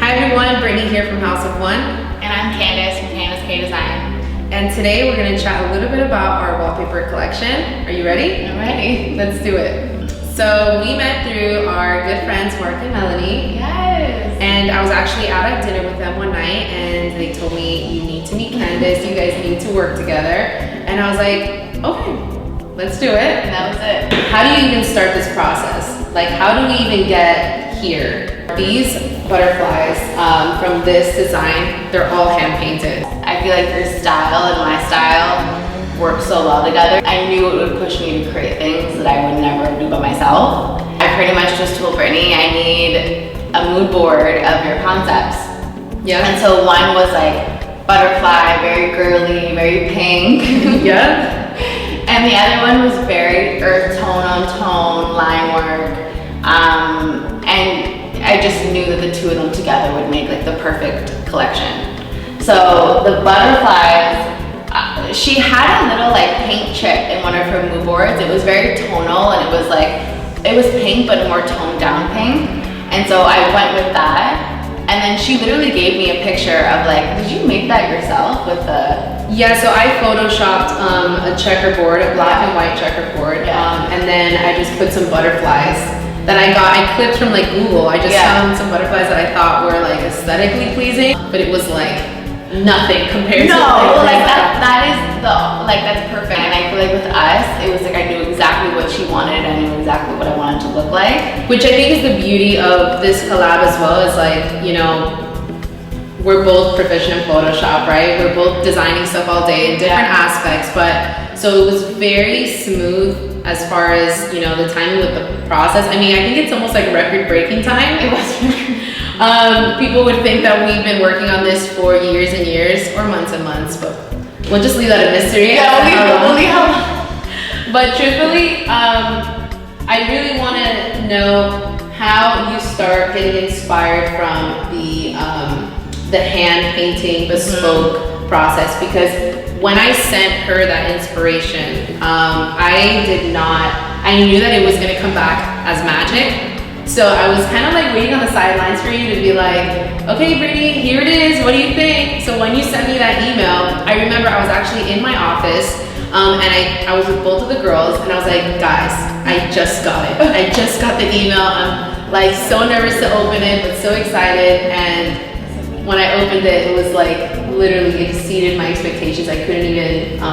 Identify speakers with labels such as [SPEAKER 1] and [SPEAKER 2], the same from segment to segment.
[SPEAKER 1] Hi everyone, Brittany here from House of One.
[SPEAKER 2] And I'm Candice from Candice Kaye Design.
[SPEAKER 1] And today we're going to chat a little bit about our wallpaper collection. Are you ready?
[SPEAKER 2] I'm ready.
[SPEAKER 1] Let's do it. So we met through our good friends Mark and Melanie.
[SPEAKER 2] Yes.
[SPEAKER 1] And I was actually out at dinner with them one night and they told me, you need to meet Candice, you guys need to work together. And I was like, okay, let's do it.
[SPEAKER 2] And that was it.
[SPEAKER 1] How do you even start this process? Like, how do we even get here? These butterflies from this design, they're all hand painted.
[SPEAKER 2] I feel like your style and my style work so well together. I knew it would push me to create things that I would never do by myself. I pretty much just told Brittany I need a mood board of your concepts.
[SPEAKER 1] Yeah.
[SPEAKER 2] And so one was like butterfly, very girly, very pink.
[SPEAKER 1] Yeah.
[SPEAKER 2] And the other one was very earth tone on tone, line work. And I just knew that the two of them together would make like the perfect collection. So the butterflies, she had a little like paint chip in one of her mood boards. It was very tonal and it was pink but more toned down pink. And so I went with that. And then she literally gave me a picture of like, did you make that yourself with the...
[SPEAKER 1] Yeah, so I photoshopped a checkerboard, a black and white checkerboard.
[SPEAKER 2] Yeah.
[SPEAKER 1] And then I just put some butterflies that I clipped from like Google. I just found some butterflies that I thought were like aesthetically pleasing, but it was like nothing compared to
[SPEAKER 2] that's perfect. And I feel like with us, it was like I knew exactly what she wanted, I knew exactly what I wanted to look like.
[SPEAKER 1] Which I think is the beauty of this collab as well, is like, you know, we're both proficient in Photoshop, right? We're both designing stuff all day in different aspects, but so it was very smooth as far as, you know, the timing with the process. I mean, I think it's almost like record-breaking time.
[SPEAKER 2] It was.
[SPEAKER 1] People would think that we've been working on this for years and years, or months and months, but we'll just leave that a mystery.
[SPEAKER 2] Yeah, only how.
[SPEAKER 1] But truthfully, I really want to know how you start getting inspired from the hand painting bespoke process, because when I sent her that inspiration, I knew that it was going to come back as magic. So I was kind of like waiting on the sidelines for you to be like, okay, Brittany, here it is, what do you think? So when you sent me that email, I remember I was actually in my office and I was with both of the girls and I was like, guys, I just got it. I just got the email. I'm like so nervous to open it, but so excited. And when I opened it, it was like literally exceeded my expectations. I couldn't even, I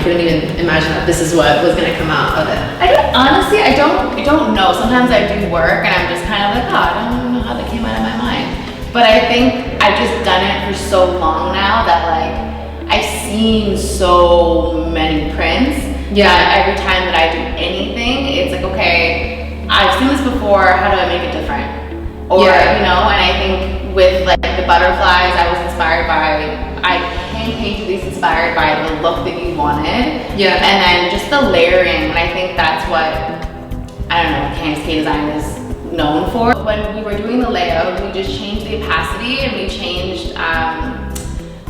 [SPEAKER 1] couldn't even imagine that this is what was gonna come out of it.
[SPEAKER 2] I don't know. Sometimes I do work and I'm just kind of like, I don't even know how that came out of my mind. But I think I've just done it for so long now that like, I've seen so many prints.
[SPEAKER 1] Yeah.
[SPEAKER 2] That every time that I do anything, it's like, okay, I've seen this before, how do I make it different? Or, you know, and I think with like the butterflies, I was inspired by, I hand painted these inspired by the look that you wanted. Yeah. And then just the layering, and I think that's what, I don't know, Candice Kaye Design is known for. When we were doing the layout, we just changed the opacity and we changed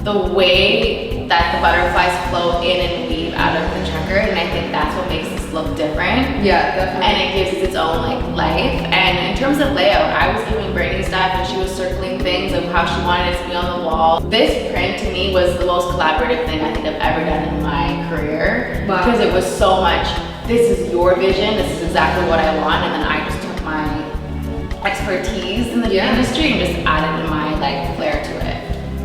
[SPEAKER 2] the way that the butterflies flow in and weave out of the checker, and I think that's what makes this look different.
[SPEAKER 1] Yeah, definitely.
[SPEAKER 2] And it gives it its own like life. And in terms of layout, I was giving Brittany stuff and she was circling things of how she wanted it to be on the wall. This print to me was the most collaborative thing I think I've ever done in my career. Wow. Because it was so much, this is your vision, this is exactly what I want, and then I just took my expertise in the industry and just added my like flair to it.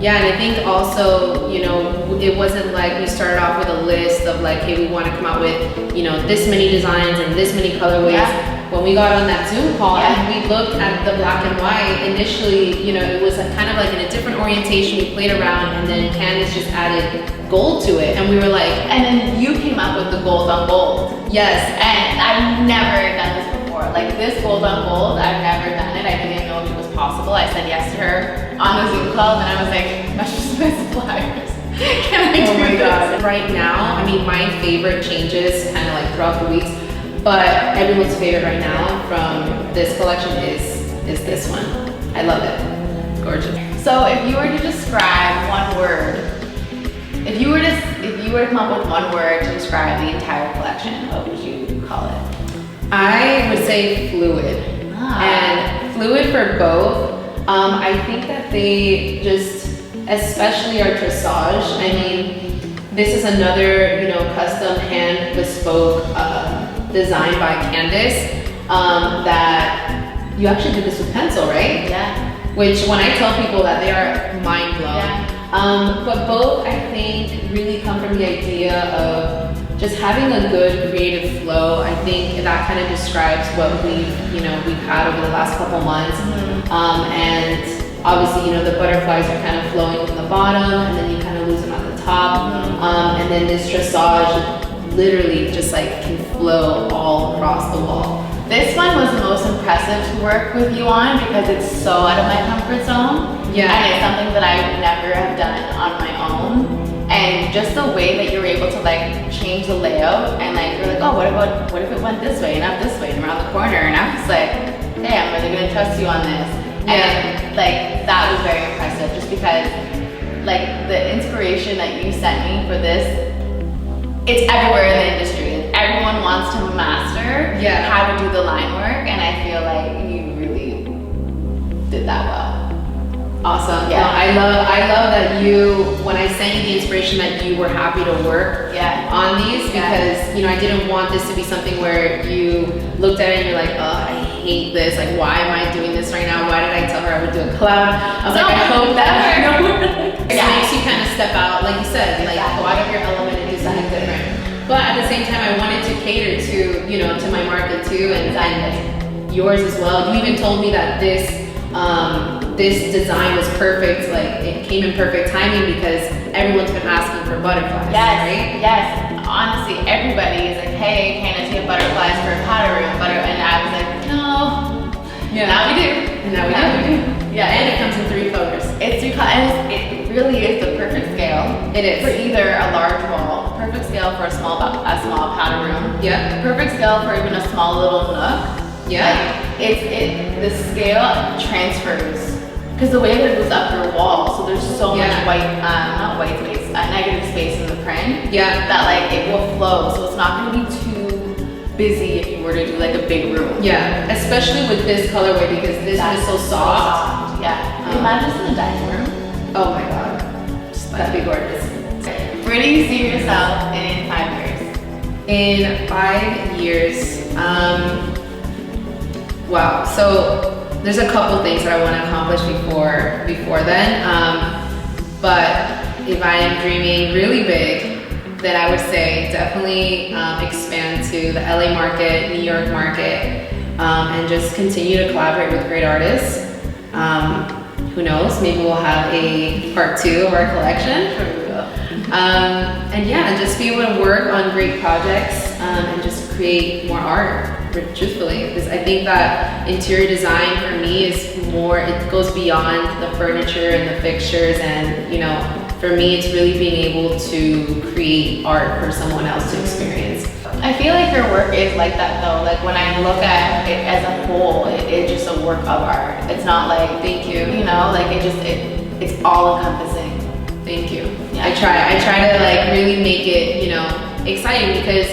[SPEAKER 1] Yeah, and I think also, you know, it wasn't like we started off with a list of like, hey, we want to come out with, you know, this many designs and this many colorways. Yeah. When we got on that Zoom call and we looked at the black and white, initially, you know, it was kind of like in a different orientation. We played around and then Candice just added gold to it. And we were like...
[SPEAKER 2] And then you came up with the gold on gold.
[SPEAKER 1] Yes.
[SPEAKER 2] And I've never done this before. Like this gold on gold, I've never done it. I didn't even know if it was possible. I said yes to her on the Zoom call and I was like, message my suppliers. Can I do this?
[SPEAKER 1] God. Right now, I mean, my favorite changes kind of like throughout the weeks, but everyone's favorite right now from this collection is this one. I love it. It's gorgeous.
[SPEAKER 2] So if you were to describe one word, if you were to come up with one word to describe the entire collection, what would you call it?
[SPEAKER 1] I would say fluid. And fluid for both I think that they just, especially our dressage, I mean, this is another, you know, custom hand bespoke design by Candice that you actually did this with pencil, right?
[SPEAKER 2] Yeah.
[SPEAKER 1] Which when I tell people that, they are mind blown.
[SPEAKER 2] Yeah.
[SPEAKER 1] But both, I think, really come from the idea of just having a good creative flow. I think that kind of describes what we've had over the last couple months. And obviously, you know, the butterflies are kind of flowing from the bottom, and then you kind of lose them at the top. And then this dressage literally just like can flow all across the wall.
[SPEAKER 2] This one was the most impressive to work with you on because it's so out of my comfort zone.
[SPEAKER 1] Yeah.
[SPEAKER 2] And it's something that I would never have done on my own. And just the way that you're able to like change the layout and like you're like, oh, what if it went this way and up this way and around the corner? And I was like, hey, I'm really gonna trust you on this. And like that was very impressive just because like the inspiration that you sent me for this, it's everywhere in the industry. Everyone wants to master how to do the line work, and I feel like you really did that well.
[SPEAKER 1] Awesome.
[SPEAKER 2] Yeah.
[SPEAKER 1] No, I love that you, when I sent you the inspiration, that you were happy to work on these because, you know, I didn't want this to be something where you looked at it and you're like, oh, I hate this. Like, why am I doing this right now? Why did I tell her I would do a collab? I was like, I hope that it makes you kind of step out, like you said, like go out of your element and do something different. But at the same time, I wanted to cater to, you know, to my market too, and yours as well. You even told me that this design was perfect, like it came in perfect timing because everyone's been asking for butterflies, right?
[SPEAKER 2] Yes, honestly, everybody is like, hey, Candice, you have butterflies for a powder room, and I was like, no. Yeah. Now we do.
[SPEAKER 1] And now we do. Yeah, and it comes in 3 colors.
[SPEAKER 2] It's 3 colors, it really is the perfect scale.
[SPEAKER 1] It is.
[SPEAKER 2] For either a large wall, perfect scale for a small powder room.
[SPEAKER 1] Yeah.
[SPEAKER 2] Perfect scale for even a small little nook.
[SPEAKER 1] Yeah.
[SPEAKER 2] Like, the scale transfers. Because the way that it goes up your wall, so there's so much not white space, negative space in the print.
[SPEAKER 1] Yeah.
[SPEAKER 2] That like it will flow, so it's not gonna be too busy if you were to do like a big room.
[SPEAKER 1] Yeah, especially with this colorway because this one is so soft.
[SPEAKER 2] Yeah. Imagine this in a dining room.
[SPEAKER 1] Oh my god. That'd be gorgeous.
[SPEAKER 2] Where do you see yourself in 5 years?
[SPEAKER 1] In 5 years, wow. So there's a couple things that I want to accomplish before then. But if I am dreaming really big, then I would say definitely expand to the LA market, New York market, and just continue to collaborate with great artists. Who knows? Maybe we'll have a part 2 of our collection. And yeah, just be able to work on great projects and just create more art. Truthfully, because I think that interior design for me is more, it goes beyond the furniture and the fixtures, and you know, for me it's really being able to create art for someone else to experience.
[SPEAKER 2] I feel like your work is like that though. Like when I look at it as a whole, it's just a work of art. It's not like,
[SPEAKER 1] thank you.
[SPEAKER 2] You know, like it's all encompassing.
[SPEAKER 1] Thank you.
[SPEAKER 2] Yeah.
[SPEAKER 1] I try to like really make it, you know, exciting because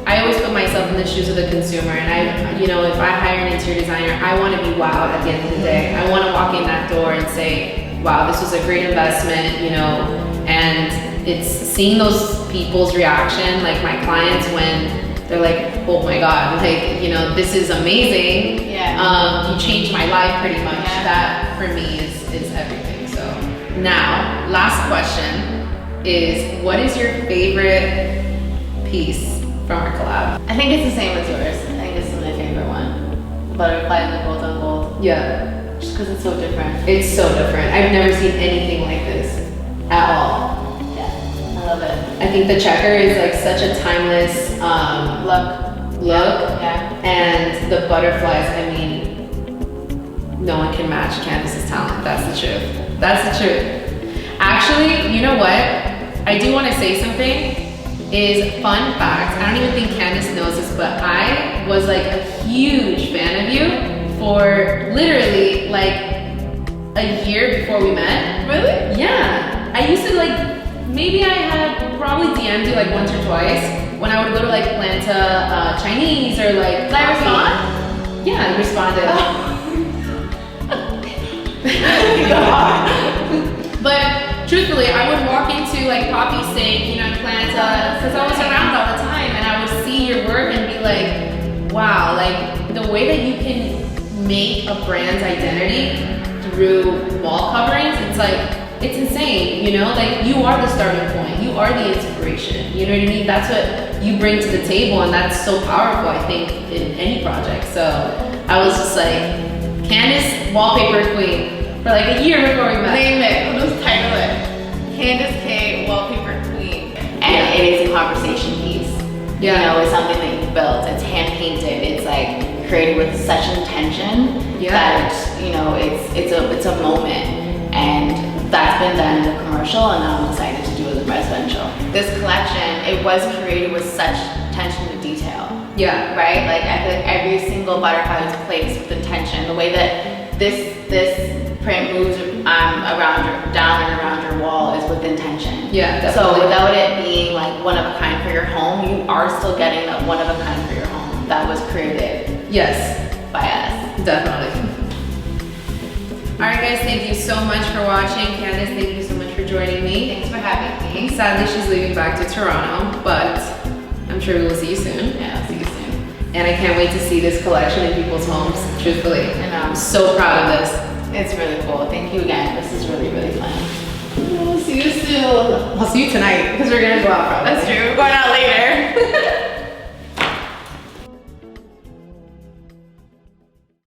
[SPEAKER 1] I always put myself in the shoes of the consumer, and you know, if I hire an interior designer, I want to be wowed at the end of the day. I want to walk in that door and say, wow, this was a great investment, you know, and it's seeing those people's reaction, like my clients when they're like, oh my God, like, you know, this is amazing.
[SPEAKER 2] Yeah.
[SPEAKER 1] You changed my life pretty much.
[SPEAKER 2] Yeah.
[SPEAKER 1] That for me is everything. So now, last question is, what is your favorite piece from our collab?
[SPEAKER 2] I think it's the same as yours. I think this is my favorite one. Butterfly and the gold on gold.
[SPEAKER 1] Yeah.
[SPEAKER 2] Just because it's so different.
[SPEAKER 1] It's so different. I've never seen anything like this at all.
[SPEAKER 2] Yeah, I love it.
[SPEAKER 1] I think the checker is like such a timeless look.
[SPEAKER 2] Yeah.
[SPEAKER 1] And the butterflies, I mean, no one can match Candice's talent. That's the truth. That's the truth. Actually, you know what? I do want to say something. Is fun fact, I don't even think Candice knows this, but I was like a huge fan of you for literally like a year before we met.
[SPEAKER 2] Really?
[SPEAKER 1] Yeah. I used to like, maybe I had probably DM'd you like once or twice when I would go to like Planta Chinese or like.
[SPEAKER 2] Did I respond?
[SPEAKER 1] Yeah, I responded.
[SPEAKER 2] Oh.
[SPEAKER 1] like poppy steak, you know, Atlanta, because I was around all the time, and I would see your work and be like, wow, like the way that you can make a brand's identity through wall coverings, it's like, it's insane, you know? Like, you are the starting point, you are the inspiration, you know what I mean? That's what you bring to the table, and that's so powerful, I think, in any project. So I was just like, Candice Wallpaper Queen, for like a year before we met.
[SPEAKER 2] Name it, we'll just title it. Candice Kaye Wallpaper Queen. And it is a conversation piece.
[SPEAKER 1] Yeah.
[SPEAKER 2] You know, it's something that you built, it's hand painted, it's like created with such intention that, you know, it's a moment. And that's been done in the commercial, and now I'm excited to do it in residential. This collection, it was created with such attention to detail.
[SPEAKER 1] Yeah.
[SPEAKER 2] Right? Like, I feel like every single butterfly is placed with intention. The way that this print moves down and around your wall is with intention.
[SPEAKER 1] Yeah, definitely.
[SPEAKER 2] So without it being like one of a kind for your home, you are still getting that one of a kind for your home that was created.
[SPEAKER 1] Yes.
[SPEAKER 2] By us.
[SPEAKER 1] Definitely. Alright guys, thank you so much for watching. Candice, thank you so much for joining me.
[SPEAKER 2] Thanks for having me.
[SPEAKER 1] Sadly, she's leaving back to Toronto, but I'm sure we will see you soon.
[SPEAKER 2] Yeah, I'll see you soon.
[SPEAKER 1] And I can't wait to see this collection in people's homes, truthfully.
[SPEAKER 2] I know.
[SPEAKER 1] I'm so proud of this.
[SPEAKER 2] It's really cool. Thank you again. This is really, really fun.
[SPEAKER 1] We'll see you soon. I'll see you tonight, because we're gonna go out probably.
[SPEAKER 2] That's true. We're going out later.